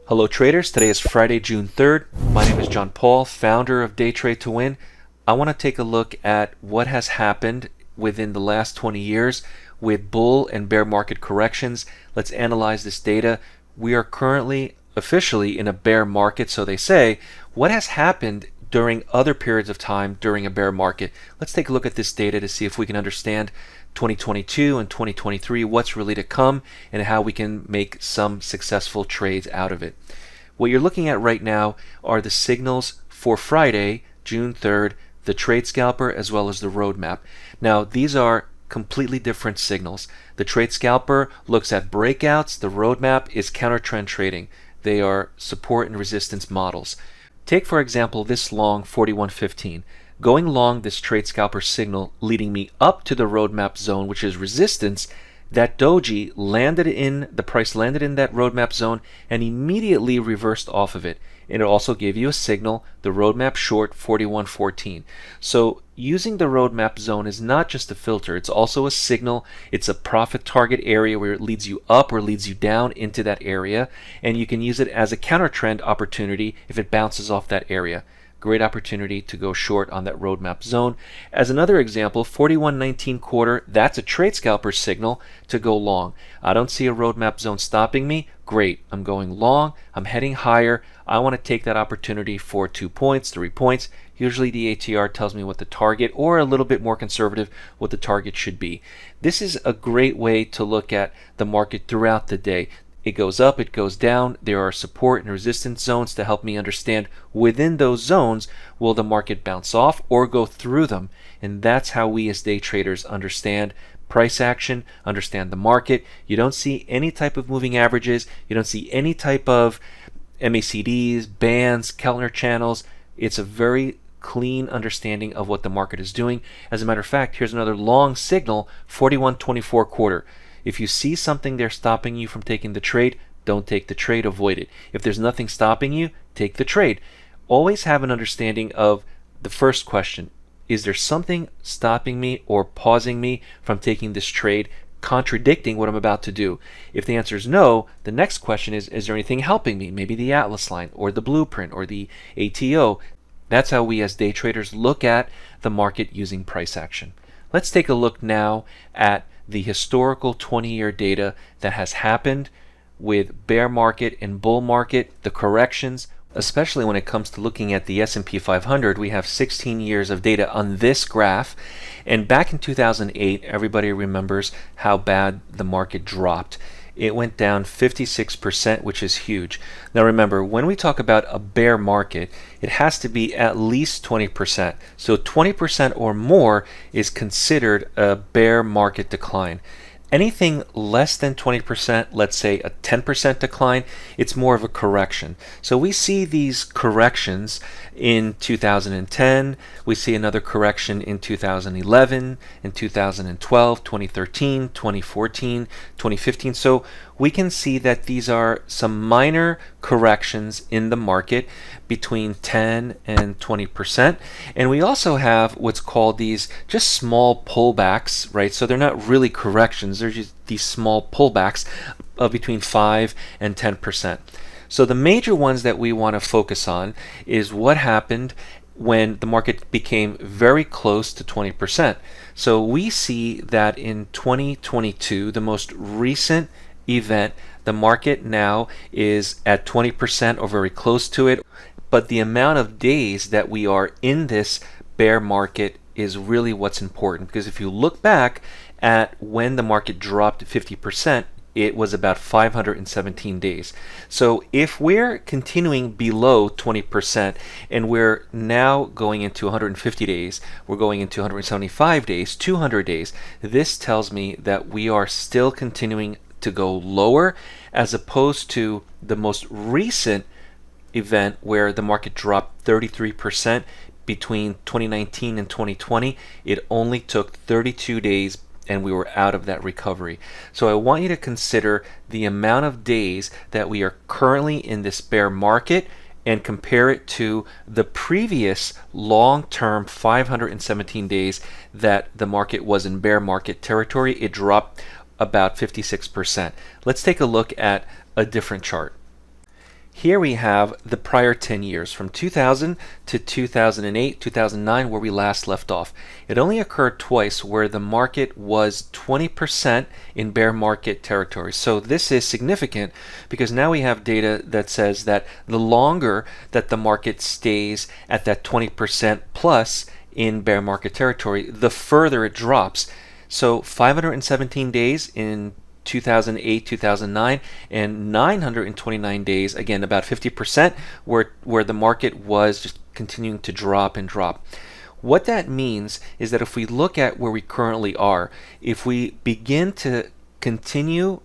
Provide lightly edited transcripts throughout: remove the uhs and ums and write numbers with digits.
Hello traders, today is Friday, June 3rd. My name is John Paul, founder of DayTradeToWin. I want to take a look at what has happened within the last 20 years with bull and bear market corrections. Let's analyze this data. We are currently officially in a bear market, so they say. What has happened during other periods of time during a bear market? Let's take a look at this data to see if we can understand 2022 and 2023, what's really to come, and how we can make some successful trades out of it. What you're looking at right now are the signals for Friday, June 3rd, the trade scalper as well as the roadmap. Now, these are completely different signals. The trade scalper looks at breakouts, the roadmap is counter trend trading. They are support and resistance models. Take, for example, this long 41.15. Going long this trade scalper signal leading me up to the roadmap zone, which is resistance, that doji landed in, the price landed in that roadmap zone and immediately reversed off of it. And it also gave you a signal, the roadmap short 41.14. So using the roadmap zone is not just a filter, it's also a signal. It's a profit target area where it leads you up or leads you down into that area, and you can use it as a counter trend opportunity if it bounces off that area. Great opportunity to go short on that roadmap zone. As another example, 41.19 quarter, that's a trade scalper signal to go long. I don't see a roadmap zone stopping me. Great, I'm going long, I'm heading higher. I want to take that opportunity for 2 points, 3 points. Usually the ATR tells me what the target, or a little bit more conservative, what the target should be. This is a great way to look at the market throughout the day. It goes up, it goes down. There are support and resistance zones to help me understand within those zones, will the market bounce off or go through them? And that's how we as day traders understand price action, understand the market. You don't see any type of moving averages. You don't see any type of MACDs, bands, Kellner channels. It's a very clean understanding of what the market is doing. As a matter of fact, here's another long signal, 41.24 quarter. If you see something there stopping you from taking the trade, don't take the trade, avoid it. If there's nothing stopping you, take the trade. Always have an understanding of the first question. Is there something stopping me or pausing me from taking this trade, contradicting what I'm about to do? If the answer is no, the next question is there anything helping me? Maybe the Atlas line or the blueprint or the ATO. That's how we as day traders look at the market using price action. Let's take a look now at the historical 20-year data that has happened with bear market and bull market, the corrections, especially when it comes to looking at the S&P 500. We have 16 years of data on this graph, and back in 2008, everybody remembers how bad the market dropped. It went down 56%, which is huge. Now remember, when we talk about a bear market, it has to be at least 20%. So 20% or more is considered a bear market decline. Anything less than 20%, let's say a 10% decline, it's more of a correction. So we see these corrections in 2010, we see another correction in 2011, in 2012, 2013, 2014, 2015. So we can see that these are some minor corrections in the market between 10 and 20%. And we also have what's called these just small pullbacks, right? So they're not really corrections, they're just these small pullbacks of between 5 and 10%. So the major ones that we want to focus on is what happened when the market became very close to 20%. So we see that in 2022, the most recent event, the market now is at 20% or very close to it, but the amount of days that we are in this bear market is really what's important, because if you look back at when the market dropped 50%, it was about 517 days. So if we're continuing below 20% and we're now going into 150 days, we're going into 175 days, 200 days, this tells me that we are still continuing to go lower, as opposed to the most recent event where the market dropped 33% between 2019 and 2020. It only took 32 days and we were out of that recovery. So I want you to consider the amount of days that we are currently in this bear market and compare it to the previous long-term 517 days that the market was in bear market territory. It dropped about 56%. Let's take a look at a different chart. Here we have the prior 10 years, from 2000 to 2008, 2009, where we last left off. It only occurred twice where the market was 20% in bear market territory. So this is significant because now we have data that says that the longer that the market stays at that 20% plus in bear market territory, the further it drops. So 517 days in 2008, 2009, and 929 days, again about 50%, where the market was just continuing to drop and drop. What that means is that if we look at where we currently are, if we begin to continue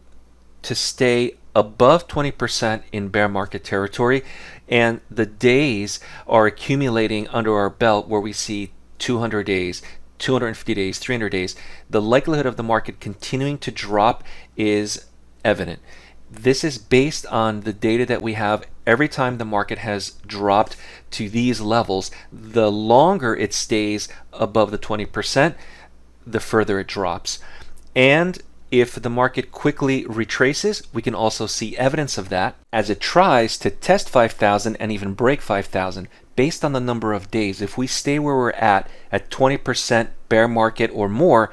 to stay above 20% in bear market territory, and the days are accumulating under our belt where we see 200 days, 250 days, 300 days, the likelihood of the market continuing to drop is evident. This is based on the data that we have. Every time the market has dropped to these levels, the longer it stays above the 20%, the further it drops. And if the market quickly retraces, we can also see evidence of that as it tries to test 5,000 and even break 5,000. Based on the number of days, if we stay where we're at 20% bear market or more,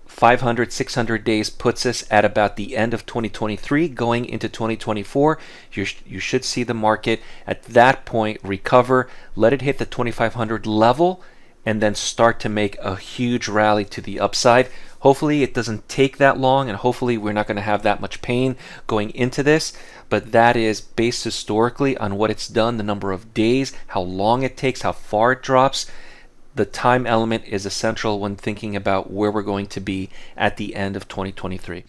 500, 600 days puts us at about the end of 2023 going into 2024. You should see the market at that point recover, let it hit the 2,500 level, and then start to make a huge rally to the upside. Hopefully it doesn't take that long, and hopefully we're not going to have that much pain going into this, but that is based historically on what it's done, the number of days, how long it takes, how far it drops. The time element is essential when thinking about where we're going to be at the end of 2023.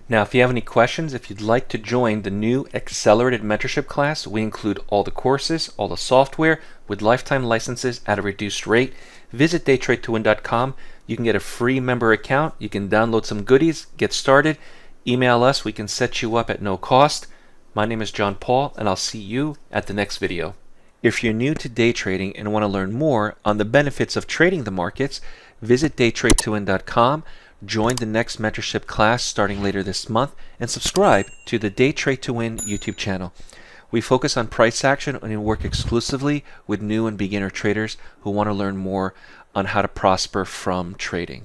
Now, if you have any questions, if you'd like to join the new accelerated mentorship class, we include all the courses, all the software with lifetime licenses at a reduced rate. Visit DayTradeToWin.com. You can get a free member account. You can download some goodies, get started. Email us. We can set you up at no cost. My name is John Paul, and I'll see you at the next video. If you're new to day trading and want to learn more on the benefits of trading the markets, visit DayTradeToWin.com, join the next mentorship class starting later this month, and subscribe to the Day Trade to Win YouTube channel. We focus on price action and work exclusively with new and beginner traders who want to learn more on how to prosper from trading.